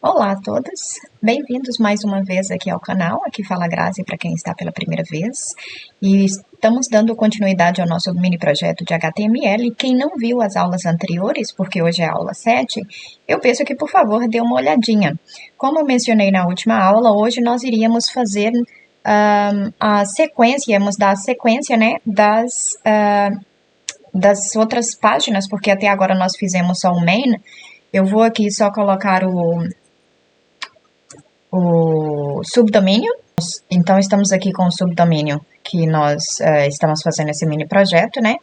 Olá a todos, bem-vindos mais uma vez aqui ao canal, aqui fala a Grazi para quem está pela primeira vez, e estamos dando continuidade ao nosso mini projeto de HTML. Quem não viu as aulas anteriores, porque hoje é a aula 7, eu peço que por favor dê uma olhadinha. Como eu mencionei na última aula, hoje nós iríamos fazer a sequência, íamos dar a sequência, né, das outras páginas, porque até agora nós fizemos só o main. Eu vou aqui só colocar o subdomínio. Então, estamos aqui com o subdomínio que nós estamos fazendo esse mini projeto, né?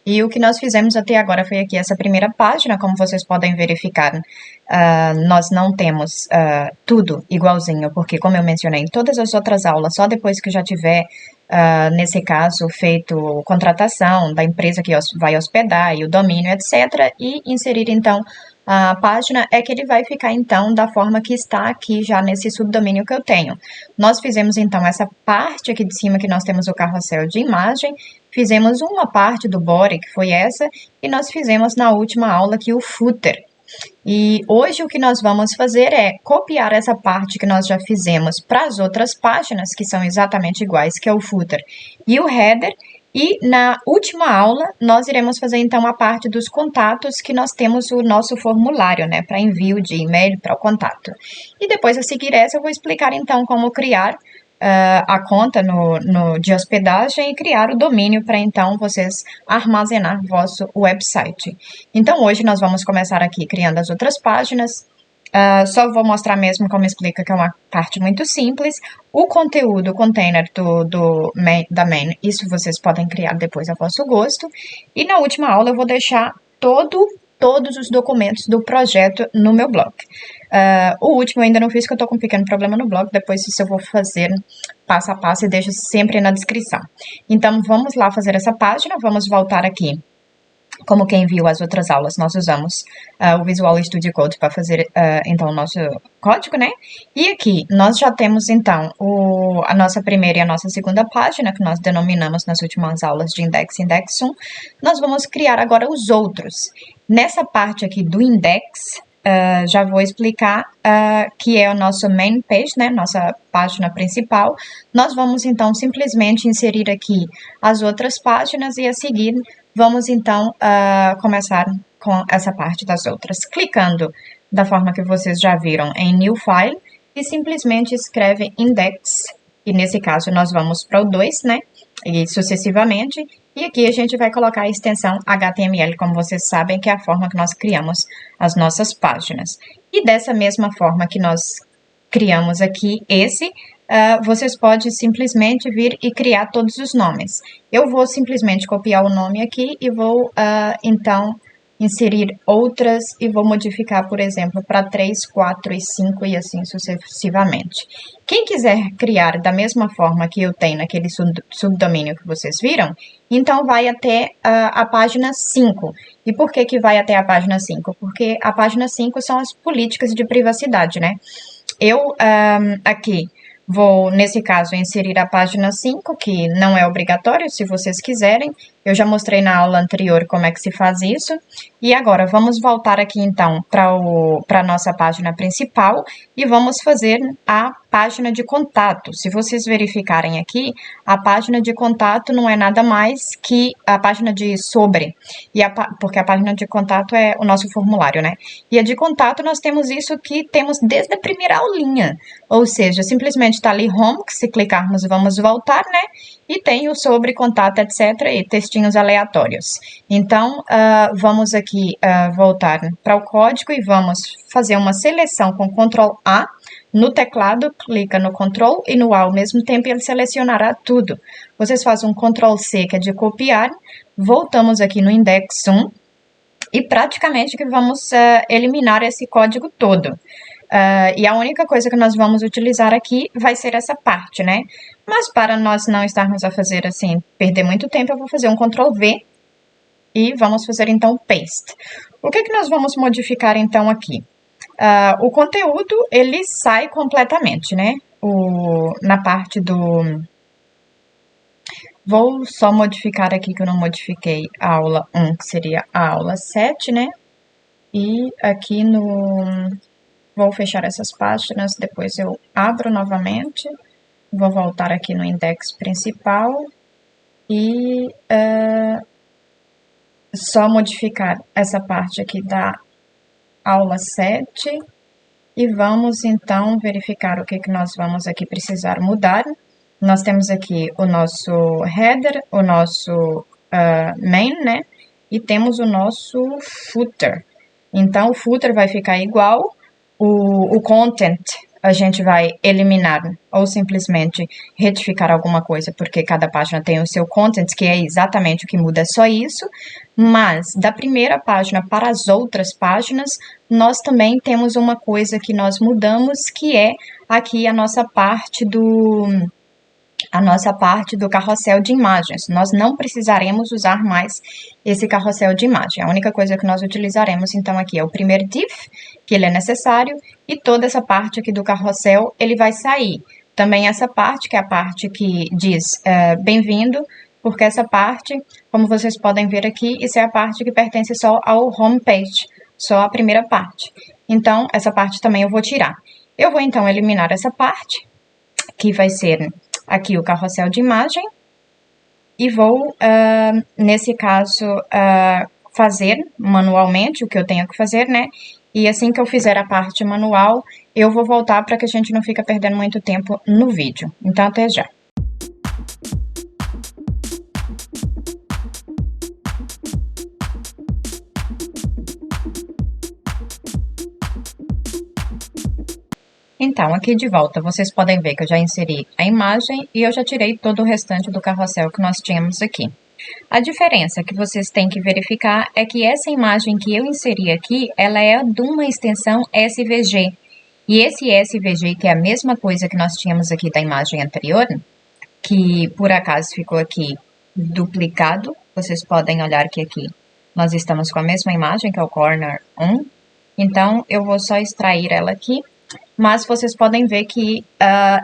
E o que nós fizemos até agora foi aqui essa primeira página, como vocês podem verificar, nós não temos tudo igualzinho, porque como eu mencionei em todas as outras aulas, só depois que já tiver, nesse caso, feito contratação da empresa que vai hospedar e o domínio, etc., e inserir então a página, é que ele vai ficar então da forma que está aqui já nesse subdomínio que eu tenho. Nós fizemos então essa parte aqui de cima que nós temos o carrossel de imagem, fizemos uma parte do body que foi essa, e nós fizemos na última aula aqui o footer. E hoje o que nós vamos fazer é copiar essa parte que nós já fizemos para as outras páginas, que são exatamente iguais, que é o footer e o header. E na última aula, nós iremos fazer então a parte dos contatos, que nós temos o nosso formulário, né, para envio de e-mail para o contato. E depois a seguir essa, eu vou explicar então como criar a conta de hospedagem e criar o domínio para então vocês armazenar vosso website. Então hoje nós vamos começar aqui criando as outras páginas. Só vou mostrar mesmo como explica, que é uma parte muito simples. O conteúdo, o container da main, isso vocês podem criar depois a vosso gosto. E na última aula eu vou deixar todos os documentos do projeto no meu blog. O último eu ainda não fiz, que eu tô com um pequeno problema no blog, depois isso eu vou fazer passo a passo e deixo sempre na descrição. Então vamos lá fazer essa página, vamos voltar aqui. Como quem viu as outras aulas, nós usamos o Visual Studio Code para fazer, então, o nosso código, né? E aqui, nós já temos, então, a nossa primeira e a nossa segunda página, que nós denominamos nas últimas aulas de index e index 1. Nós vamos criar agora os outros. Nessa parte aqui do index, já vou explicar que é o nosso main page, né, nossa página principal. Nós vamos, então, simplesmente inserir aqui as outras páginas e a seguir vamos, então, começar com essa parte das outras. Clicando da forma que vocês já viram em New File e simplesmente escreve index. E nesse caso nós vamos para o 2, né, e sucessivamente. E aqui a gente vai colocar a extensão HTML, como vocês sabem, que é a forma que nós criamos as nossas páginas. E dessa mesma forma que nós criamos aqui vocês podem simplesmente vir e criar todos os nomes. Eu vou simplesmente copiar o nome aqui e vou, então, inserir outras e vou modificar, por exemplo, para 3, 4 e 5 e assim sucessivamente. Quem quiser criar da mesma forma que eu tenho naquele subdomínio que vocês viram, então vai até a página 5. E por que vai até a página 5? Porque a página 5 são as políticas de privacidade, né? Eu, aqui, vou, nesse caso, inserir a página 5, que não é obrigatório, se vocês quiserem. Eu já mostrei na aula anterior como é que se faz isso. E agora, vamos voltar aqui, então, para a nossa página principal e vamos fazer a página de contato. Se vocês verificarem aqui, a página de contato não é nada mais que a página de sobre, porque a página de contato é o nosso formulário, né? E a de contato nós temos isso que temos desde a primeira aulinha, ou seja, simplesmente está ali home, que se clicarmos vamos voltar, né? E tem o sobre, contato, etc. e textinhos aleatórios. Então, vamos aqui voltar para o código e vamos fazer uma seleção com Ctrl A. No teclado, clica no Ctrl e no A ao mesmo tempo e ele selecionará tudo. Vocês fazem um Ctrl C, que é de copiar, voltamos aqui no index 1 e praticamente que vamos eliminar esse código todo. E a única coisa que nós vamos utilizar aqui vai ser essa parte, né? Mas para nós não estarmos a fazer assim, perder muito tempo, eu vou fazer um Ctrl V e vamos fazer então paste. O que nós vamos modificar então aqui? O conteúdo, ele sai completamente, né? Na parte do... Vou só modificar aqui, que eu não modifiquei a aula 1, que seria a aula 7, né? E aqui vou fechar essas páginas, depois eu abro novamente, vou voltar aqui no index principal e só modificar essa parte aqui da aula 7 e vamos então verificar o que nós vamos aqui precisar mudar. Nós temos aqui o nosso header, o nosso main, né? E temos o nosso footer. Então, o footer vai ficar igual, o content a gente vai eliminar ou simplesmente retificar alguma coisa, porque cada página tem o seu content, que é exatamente o que muda, é só isso. Mas, da primeira página para as outras páginas, nós também temos uma coisa que nós mudamos, que é aqui a nossa parte do carrossel de imagens. Nós não precisaremos usar mais esse carrossel de imagem. A única coisa que nós utilizaremos, então, aqui é o primeiro div, que ele é necessário, e toda essa parte aqui do carrossel, ele vai sair. Também essa parte, que é a parte que diz bem-vindo, porque essa parte, como vocês podem ver aqui, isso é a parte que pertence só ao homepage, só a primeira parte. Então, essa parte também eu vou tirar. Eu vou, então, eliminar essa parte, que vai ser aqui o carrossel de imagem, e vou, nesse caso, fazer manualmente o que eu tenho que fazer, né? E assim que eu fizer a parte manual, eu vou voltar para que a gente não fique perdendo muito tempo no vídeo. Então, até já. Então, aqui de volta, vocês podem ver que eu já inseri a imagem e eu já tirei todo o restante do carrossel que nós tínhamos aqui. A diferença que vocês têm que verificar é que essa imagem que eu inseri aqui, ela é de uma extensão SVG. E esse SVG, que é a mesma coisa que nós tínhamos aqui da imagem anterior, que por acaso ficou aqui duplicado, vocês podem olhar que aqui nós estamos com a mesma imagem, que é o corner 1. Então, eu vou só extrair ela aqui. Mas vocês podem ver que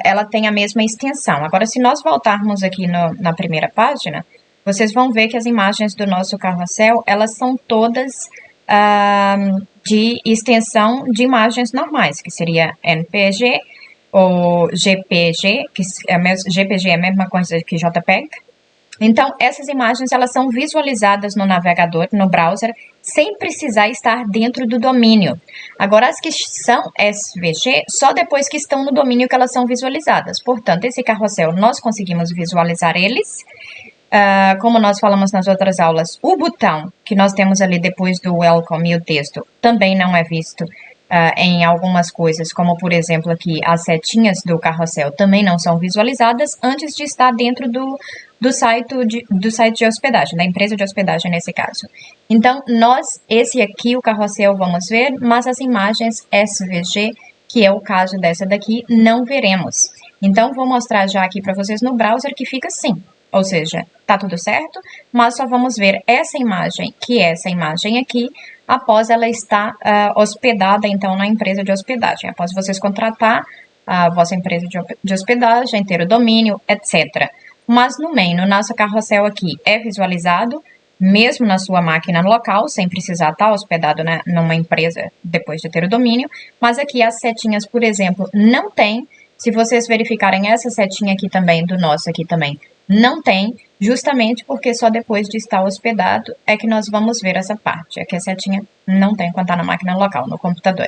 ela tem a mesma extensão. Agora, se nós voltarmos aqui na primeira página, vocês vão ver que as imagens do nosso carrossel, elas são todas de extensão de imagens normais, que seria NPG ou GPG, que GPG é a mesma coisa que JPEG. Então, essas imagens, elas são visualizadas no navegador, no browser, sem precisar estar dentro do domínio. Agora, as que são SVG, só depois que estão no domínio que elas são visualizadas. Portanto, esse carrossel, nós conseguimos visualizar eles. Como nós falamos nas outras aulas, o botão que nós temos ali depois do welcome e o texto também não é visto em algumas coisas, como por exemplo aqui as setinhas do carrossel também não são visualizadas antes de estar dentro do site de hospedagem, da empresa de hospedagem nesse caso. Então, esse aqui, o carrossel, vamos ver, mas as imagens SVG, que é o caso dessa daqui, não veremos. Então, vou mostrar já aqui para vocês no browser que fica assim. Ou seja, tá tudo certo, mas só vamos ver essa imagem, que é essa imagem aqui, após ela estar hospedada, então, na empresa de hospedagem. Após vocês contratar a vossa empresa de hospedagem, ter o domínio, etc. Mas no main, no nosso carrossel aqui, é visualizado, mesmo na sua máquina local, sem precisar estar hospedado numa empresa depois de ter o domínio. Mas aqui as setinhas, por exemplo, não tem. Se vocês verificarem essa setinha aqui também, do nosso aqui também, não tem, justamente porque só depois de estar hospedado é que nós vamos ver essa parte. Aqui a setinha não tem quando está na máquina local, no computador.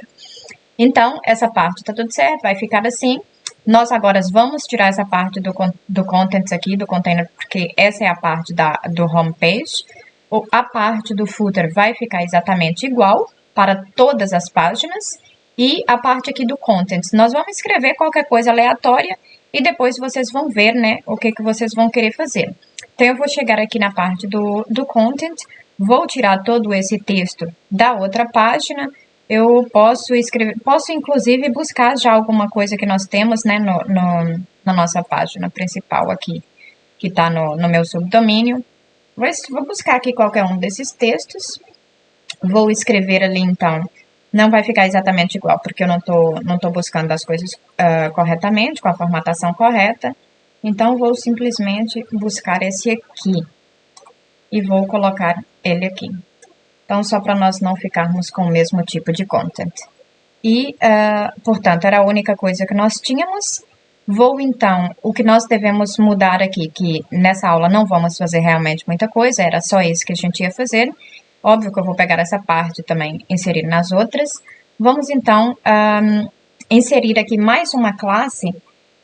Então, essa parte está tudo certo, vai ficar assim. Nós agora vamos tirar essa parte do contents aqui, do container, porque essa é a parte do homepage. A parte do footer vai ficar exatamente igual para todas as páginas. E a parte aqui do contents, nós vamos escrever qualquer coisa aleatória e depois vocês vão ver, né, o que vocês vão querer fazer. Então, eu vou chegar aqui na parte do content, vou tirar todo esse texto da outra página. Eu posso escrever, posso inclusive buscar já alguma coisa que nós temos, né, na nossa página principal aqui, que está no meu subdomínio. Vou buscar aqui qualquer um desses textos, vou escrever ali então. Não vai ficar exatamente igual, porque eu não tô buscando as coisas corretamente, com a formatação correta. Então, vou simplesmente buscar esse aqui e vou colocar ele aqui. Então, só para nós não ficarmos com o mesmo tipo de content. e, portanto, era a única coisa que nós tínhamos. Vou então, o que nós devemos mudar aqui, que nessa aula não vamos fazer realmente muita coisa, era só isso que a gente ia fazer. Óbvio que eu vou pegar essa parte também, inserir nas outras. Vamos então inserir aqui mais uma classe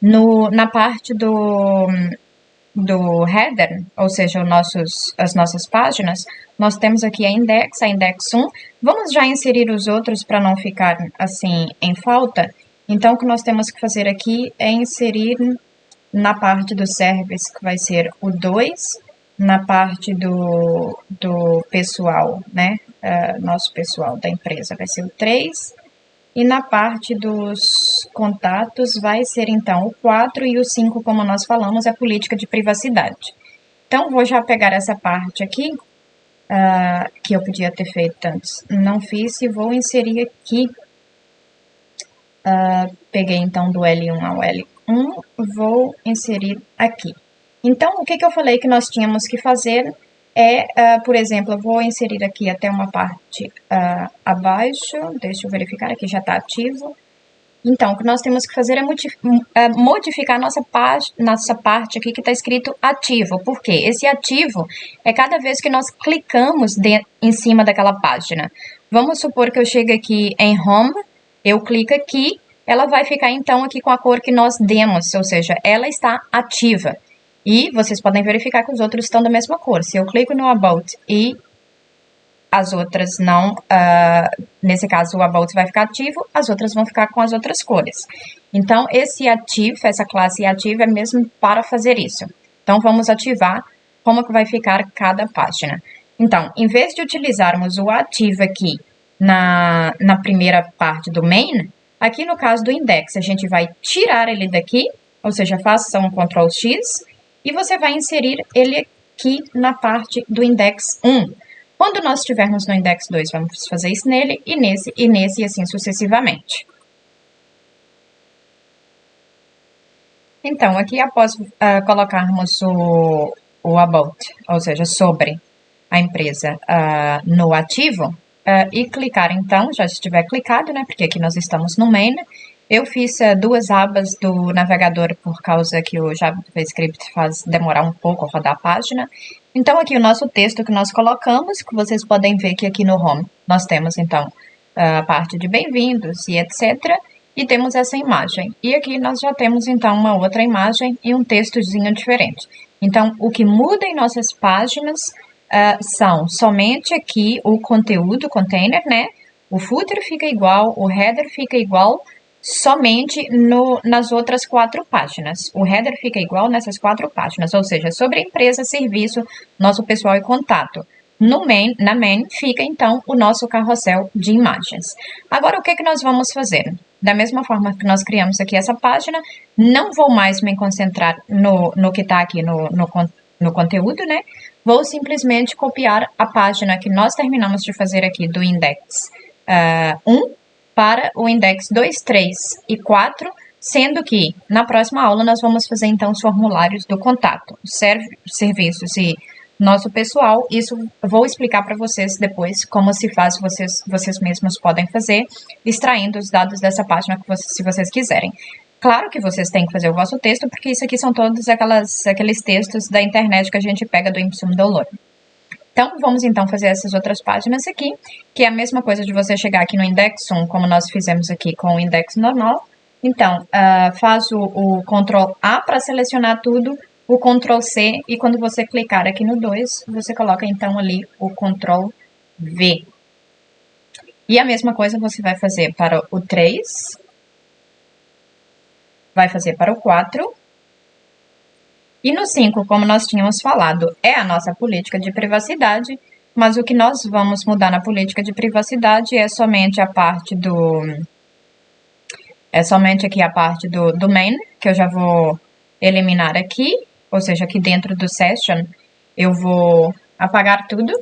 na parte do header, ou seja, as nossas páginas. Nós temos aqui a index 1. Vamos já inserir os outros para não ficar assim em falta. Então, o que nós temos que fazer aqui é inserir na parte do service, que vai ser o 2, na parte do pessoal, né? Nosso pessoal da empresa vai ser o 3, e na parte dos contatos vai ser, então, o 4 e o 5, como nós falamos, é política de privacidade. Então, vou já pegar essa parte aqui, que eu podia ter feito antes. Não fiz e vou inserir aqui. Peguei, então, do L1 ao L1, vou inserir aqui. Então, o que eu falei que nós tínhamos que fazer é, por exemplo, eu vou inserir aqui até uma parte abaixo, deixa eu verificar, aqui já está ativo. Então, o que nós temos que fazer é modificar nossa parte aqui que está escrito ativo. Por quê? Esse ativo é cada vez que nós clicamos em cima daquela página. Vamos supor que eu chegue aqui em Home, eu clico aqui, ela vai ficar então aqui com a cor que nós demos, ou seja, ela está ativa. E vocês podem verificar que os outros estão da mesma cor. Se eu clico no About e as outras não, nesse caso o About vai ficar ativo, as outras vão ficar com as outras cores. Então, esse ativo, essa classe ativa é mesmo para fazer isso. Então, vamos ativar como que vai ficar cada página. Então, em vez de utilizarmos o ativo aqui na primeira parte do main, aqui no caso do index, a gente vai tirar ele daqui, ou seja, faça um Ctrl X, e você vai inserir ele aqui na parte do index 1. Quando nós estivermos no index 2, vamos fazer isso nele, e nesse, e assim sucessivamente. Então, aqui após colocarmos o about, ou seja, sobre a empresa no ativo, e clicar então, já estiver clicado, né, porque aqui nós estamos no main. Eu fiz duas abas do navegador por causa que o JavaScript faz demorar um pouco a rodar a página. Então, aqui o nosso texto que nós colocamos, que vocês podem ver que aqui no Home nós temos, então, a parte de bem-vindos e etc. E temos essa imagem. E aqui nós já temos, então, uma outra imagem e um textozinho diferente. Então, o que muda em nossas páginas são somente aqui o conteúdo, container, né? O footer fica igual, o header fica igual, somente nas outras 4 páginas. O header fica igual nessas 4 páginas, ou seja, sobre a empresa, serviço, nosso pessoal e contato. Na main fica, então, o nosso carrossel de imagens. Agora, o que nós vamos fazer? Da mesma forma que nós criamos aqui essa página, não vou mais me concentrar no que está aqui no conteúdo, né? Vou simplesmente copiar a página que nós terminamos de fazer aqui do index 1, para o index 2, 3 e 4, sendo que na próxima aula nós vamos fazer então os formulários do contato, serviços e nosso pessoal. Isso eu vou explicar para vocês depois como se faz, vocês mesmos podem fazer, extraindo os dados dessa página se vocês quiserem. Claro que vocês têm que fazer o vosso texto, porque isso aqui são todos aqueles textos da internet que a gente pega do IPSUM Download. Então, vamos então fazer essas outras páginas aqui, que é a mesma coisa de você chegar aqui no index 1, como nós fizemos aqui com o index normal. Então, faz o Ctrl A para selecionar tudo, o Ctrl C, e quando você clicar aqui no 2, você coloca então ali o Ctrl V. E a mesma coisa você vai fazer para o 3, vai fazer para o 4, e no 5, como nós tínhamos falado, é a nossa política de privacidade, mas o que nós vamos mudar na política de privacidade é somente a parte aqui a parte do main, que eu já vou eliminar aqui, ou seja, aqui dentro do session, eu vou apagar tudo,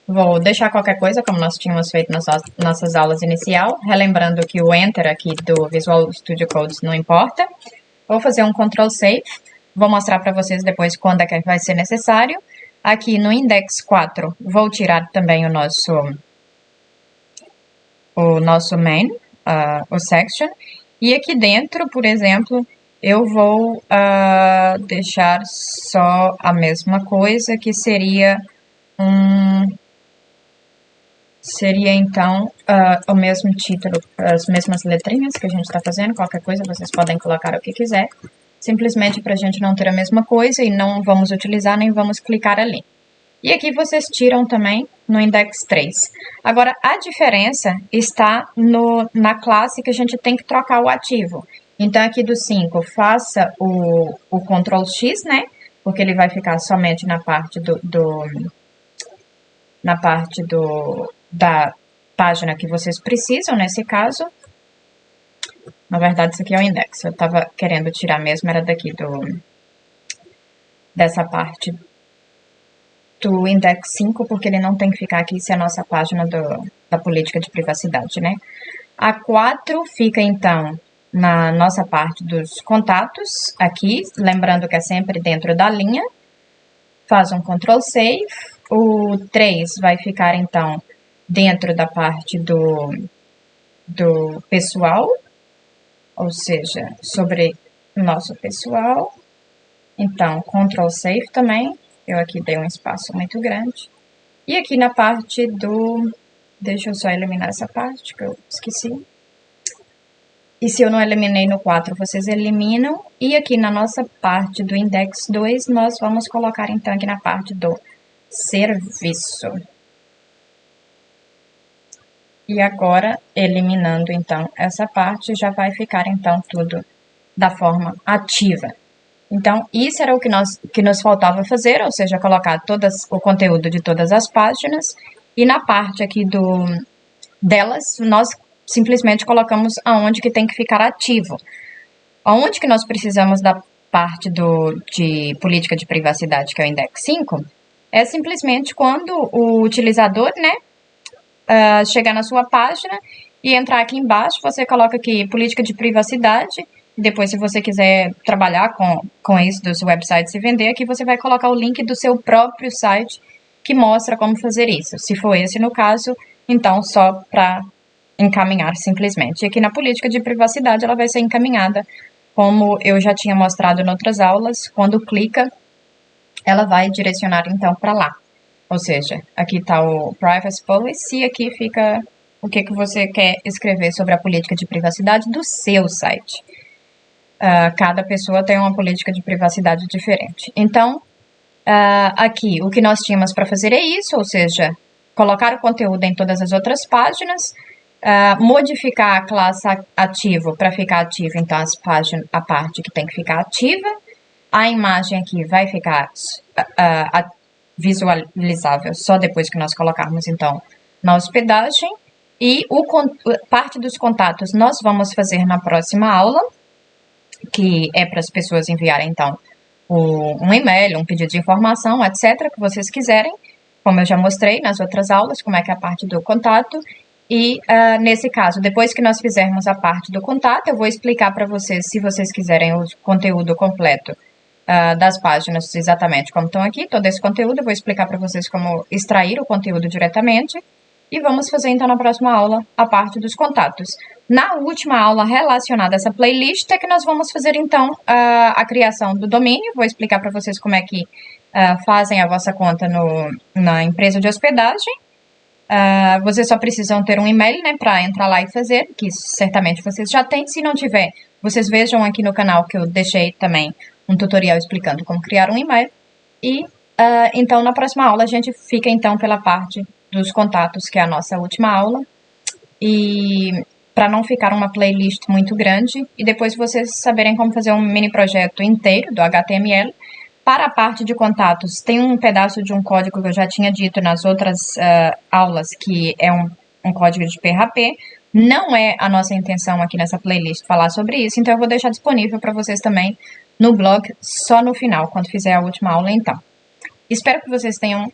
vou deixar qualquer coisa, como nós tínhamos feito nas nossas aulas inicial, relembrando que o Enter aqui do Visual Studio Code não importa. Vou fazer um Ctrl Save. Vou mostrar para vocês depois quando é que vai ser necessário. Aqui no index 4, vou tirar também o nosso main, o section. E aqui dentro, por exemplo, eu vou deixar só a mesma coisa, que seria então o mesmo título, as mesmas letrinhas que a gente está fazendo. Qualquer coisa vocês podem colocar o que quiser, simplesmente para a gente não ter a mesma coisa e não vamos utilizar nem vamos clicar ali. E aqui vocês tiram também no index 3. Agora, a diferença está na classe que a gente tem que trocar o ativo. Então, aqui do 5, faça o Ctrl X, né? Porque ele vai ficar somente na parte da página que vocês precisam, nesse caso. Na verdade, isso aqui é o index. Eu estava querendo tirar mesmo, era daqui dessa parte do index 5, porque ele não tem que ficar aqui se é a nossa página da política de privacidade, né? A 4 fica, então, na nossa parte dos contatos, aqui, lembrando que é sempre dentro da linha. Faz um Ctrl Save. O 3 vai ficar, então, dentro da parte do pessoal, ou seja, sobre o nosso pessoal. Então, Ctrl Save também. Eu aqui dei um espaço muito grande. E aqui na parte deixa eu só eliminar essa parte que eu esqueci. E se eu não eliminei no 4, vocês eliminam. E aqui na nossa parte do index 2, nós vamos colocar então aqui na parte do serviço. E agora, eliminando então essa parte, já vai ficar então tudo da forma ativa. Então, isso era o que nos faltava fazer, ou seja, colocar o conteúdo de todas as páginas. E na parte aqui delas, nós simplesmente colocamos aonde que tem que ficar ativo. Aonde que nós precisamos da parte de política de privacidade, que é o index 5, é simplesmente quando o utilizador, né, chegar na sua página e entrar aqui embaixo, você coloca aqui política de privacidade. Depois, se você quiser trabalhar com isso dos websites e vender, aqui você vai colocar o link do seu próprio site que mostra como fazer isso. Se for esse no caso, então só para encaminhar simplesmente. E aqui na política de privacidade ela vai ser encaminhada, como eu já tinha mostrado em outras aulas. Quando clica, ela vai direcionar então para lá. Ou seja, aqui está o Privacy Policy e aqui fica o que você quer escrever sobre a política de privacidade do seu site. Cada pessoa tem uma política de privacidade diferente. Então, aqui o que nós tínhamos para fazer é isso, ou seja, colocar o conteúdo em todas as outras páginas, modificar a classe ativo para ficar ativa, então a parte que tem que ficar ativa. A imagem aqui vai ficar visualizável só depois que nós colocarmos, então, na hospedagem. E parte dos contatos nós vamos fazer na próxima aula, que é para as pessoas enviarem, então, um e-mail, um pedido de informação, etc., que vocês quiserem, como eu já mostrei nas outras aulas, como é que é a parte do contato. E, nesse caso, depois que nós fizermos a parte do contato, eu vou explicar para vocês, se vocês quiserem o conteúdo completo das páginas, exatamente como estão aqui, todo esse conteúdo, eu vou explicar para vocês como extrair o conteúdo diretamente. E vamos fazer, então, na próxima aula, a parte dos contatos. Na última aula relacionada a essa playlist é que nós vamos fazer, então, a criação do domínio. Vou explicar para vocês como é que fazem a vossa conta na empresa de hospedagem. Vocês só precisam ter um e-mail, né, para entrar lá e fazer, que certamente vocês já têm. Se não tiver, vocês vejam aqui no canal que eu deixei também um tutorial explicando como criar um e-mail. E, então, na próxima aula, a gente fica, então, pela parte dos contatos, que é a nossa última aula. E para não ficar uma playlist muito grande, e depois vocês saberem como fazer um mini projeto inteiro do HTML. Para a parte de contatos, tem um pedaço de um código que eu já tinha dito nas outras aulas, que é um código de PHP. Não é a nossa intenção aqui nessa playlist falar sobre isso, então eu vou deixar disponível para vocês também no blog, só no final, quando fizer a última aula, então. Espero que vocês tenham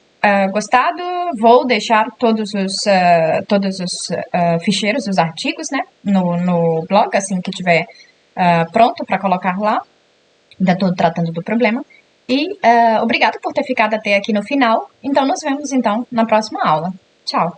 gostado. Vou deixar todos os ficheiros, os artigos, né, no blog, assim que estiver pronto para colocar lá. Ainda estou tratando do problema. E obrigado por ter ficado até aqui no final. Então, nos vemos então na próxima aula. Tchau!